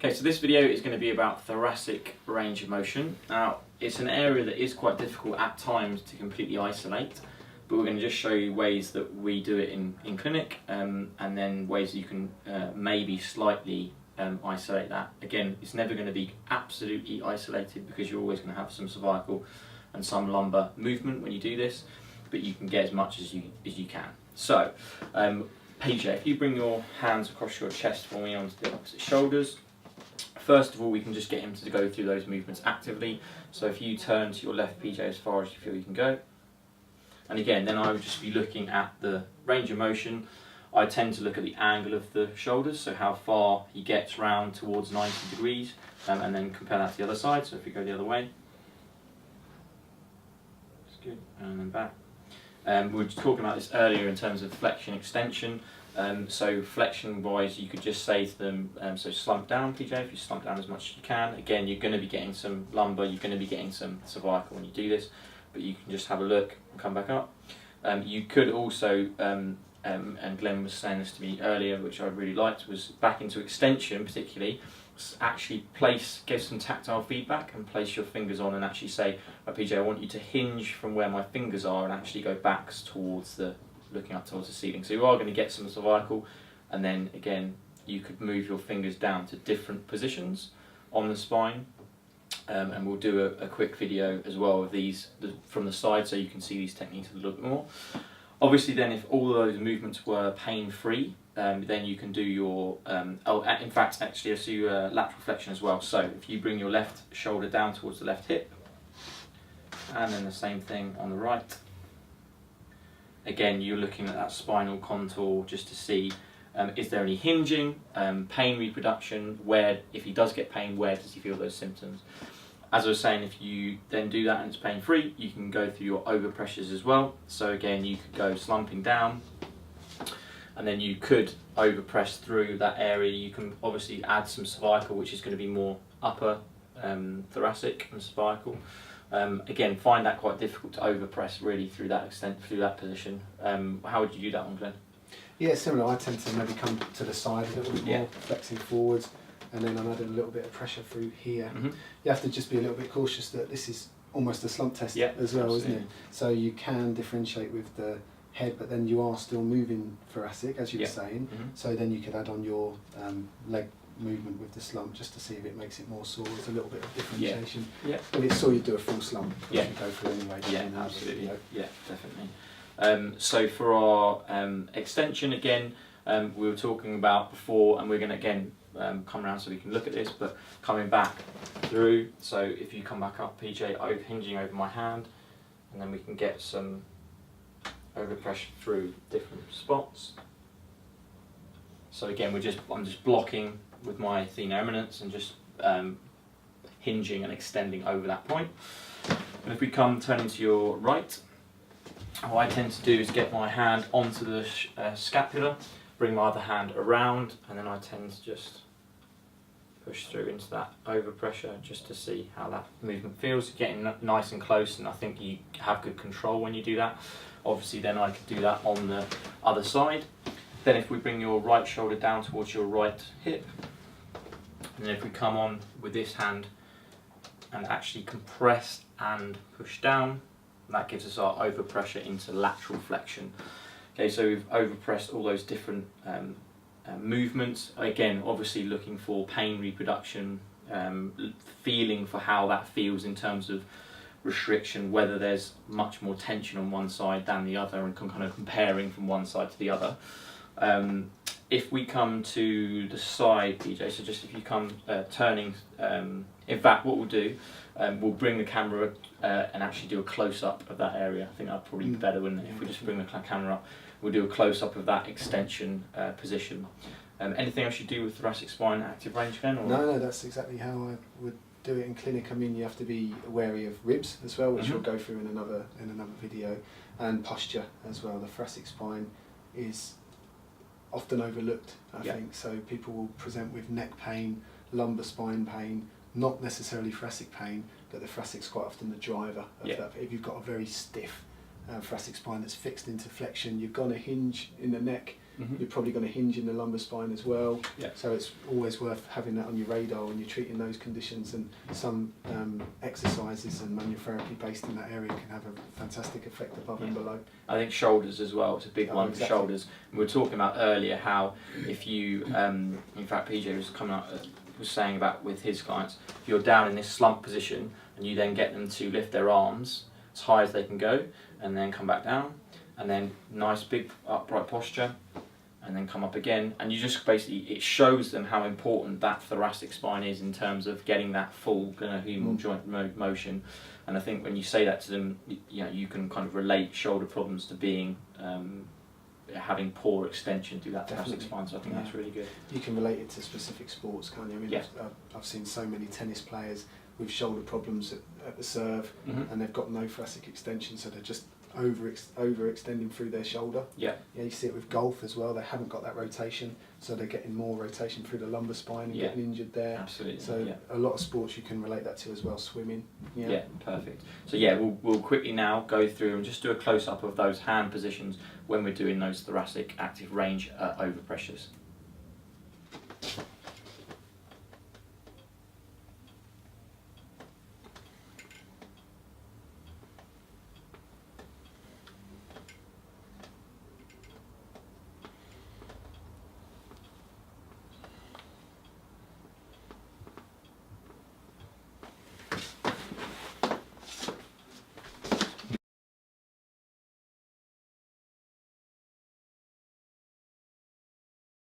Okay, so this video is going to be about thoracic range of motion. Now, it's an area that is quite difficult at times to completely isolate, but we're going to just show you ways that we do it in clinic, and then ways that you can maybe slightly isolate that. Again, it's never going to be absolutely isolated because you're always going to have some cervical and some lumbar movement when you do this, but you can get as much as you can. So, PJ, if you bring your hands across your chest for me onto the opposite shoulders. First of all, we can just get him to go through those movements actively. So if you turn to your left, PJ, as far as you feel you can go. And again, then I would just be looking at the range of motion. I tend to look at the angle of the shoulders, so how far he gets round towards 90 degrees, and then compare that to the other side. So if we go the other way, that's good, and then back. We were talking about this earlier in terms of flexion extension. So flexion wise, you could just say to them, so slump down, PJ, if you slump down as much as you can. Again, you're going to be getting some lumbar, you're going to be getting some cervical when you do this, but you can just have a look and come back up. You could also, and Glenn was saying this to me earlier, which I really liked, was back into extension particularly, actually give some tactile feedback and place your fingers on and actually say, oh, PJ, I want you to hinge from where my fingers are and actually go back towards looking up towards the ceiling. So you are going to get some cervical, and then again you could move your fingers down to different positions on the spine, and we'll do a quick video as well of these from the side so you can see these techniques a little bit more. Obviously then, if all of those movements were pain-free, then you can do your, in fact actually let's do lateral flexion as well. So if you bring your left shoulder down towards the left hip, and then the same thing on the right. Again, you're looking at that spinal contour just to see, is there any hinging, pain reproduction, if he does get pain, where does he feel those symptoms? As I was saying, if you then do that and it's pain-free, you can go through your overpressures as well. So again, you could go slumping down, and then you could overpress through that area. You can obviously add some cervical, which is going to be more upper thoracic and cervical. Again, find that quite difficult to overpress really through that position. How would you do that one, Glenn? Yeah, similar. I tend to maybe come to the side a little bit more, flexing forwards, and then I'm adding a little bit of pressure through here. Mm-hmm. You have to just be a little bit cautious that this is almost a slump test as well, isn't it? So you can differentiate with the head, but then you are still moving thoracic, as you were saying. Mm-hmm. So then you could add on your leg movement with the slump just to see if it makes it more sore. There's a little bit of differentiation. Yeah. But it's sore you do a full slump, which you go through anyway. Yeah, absolutely. Yeah, definitely. So for our extension again, we were talking about before, and we're going to again come around so we can look at this, but coming back through. So if you come back up, PJ, hinging over my hand, and then we can get some overpressure through different spots. So again, I'm just blocking with my thenar eminence and just hinging and extending over that point. And if we turning to your right, what I tend to do is get my hand onto the scapula, bring my other hand around, and then I tend to just push through into that overpressure just to see how that movement feels. Getting nice and close, and I think you have good control when you do that. Obviously then I could do that on the other side. Then if we bring your right shoulder down towards your right hip, and then if we come on with this hand and actually compress and push down, that gives us our overpressure into lateral flexion. Okay, so we've overpressed all those different movements. Again, obviously looking for pain reproduction, feeling for how that feels in terms of restriction, whether there's much more tension on one side than the other, and kind of comparing from one side to the other. If we come to the side, PJ, so just if you come turning, in fact what we'll do, we'll bring the camera and actually do a close-up of that area. I think that'd probably be better, wouldn't it, if we just bring the camera up. We'll do a close-up of that extension position. Anything else you do with thoracic spine active range, Ken? Or? No, that's exactly how I would do it in clinic. I mean, you have to be wary of ribs as well, which we'll go through in another video, and posture as well. The thoracic spine is often overlooked, I think. So people will present with neck pain, lumbar spine pain, not necessarily thoracic pain, but the thoracic's quite often the driver of that. If you've got a very stiff thoracic spine that's fixed into flexion, you're going to hinge in the neck you're probably going to hinge in the lumbar spine as well. Yeah. So it's always worth having that on your radar when you're treating those conditions. And some exercises and manual therapy based in that area can have a fantastic effect above and below. I think shoulders as well. It's a big one for shoulders. We were talking about earlier how if you, in fact, PJ was coming up. Was saying about with his clients, if you're down in this slump position and you then get them to lift their arms as high as they can go and then come back down and then nice big upright posture and then come up again, and you just basically, it shows them how important that thoracic spine is in terms of getting that full humeral joint motion. And I think when you say that to them, you know, you can kind of relate shoulder problems to being having poor extension through that thoracic spine, so I think that's really good. You can relate it to specific sports, can't you? I mean, I've seen so many tennis players with shoulder problems at the serve, and they've got no thoracic extension, so they're just overextending through their shoulder. Yeah, you see it with golf as well. They haven't got that rotation, so they're getting more rotation through the lumbar spine and getting injured there. Absolutely. So a lot of sports you can relate that to as well. Swimming. Yeah, perfect. So we'll quickly now go through and just do a close up of those hand positions when we're doing those thoracic active range overpressures.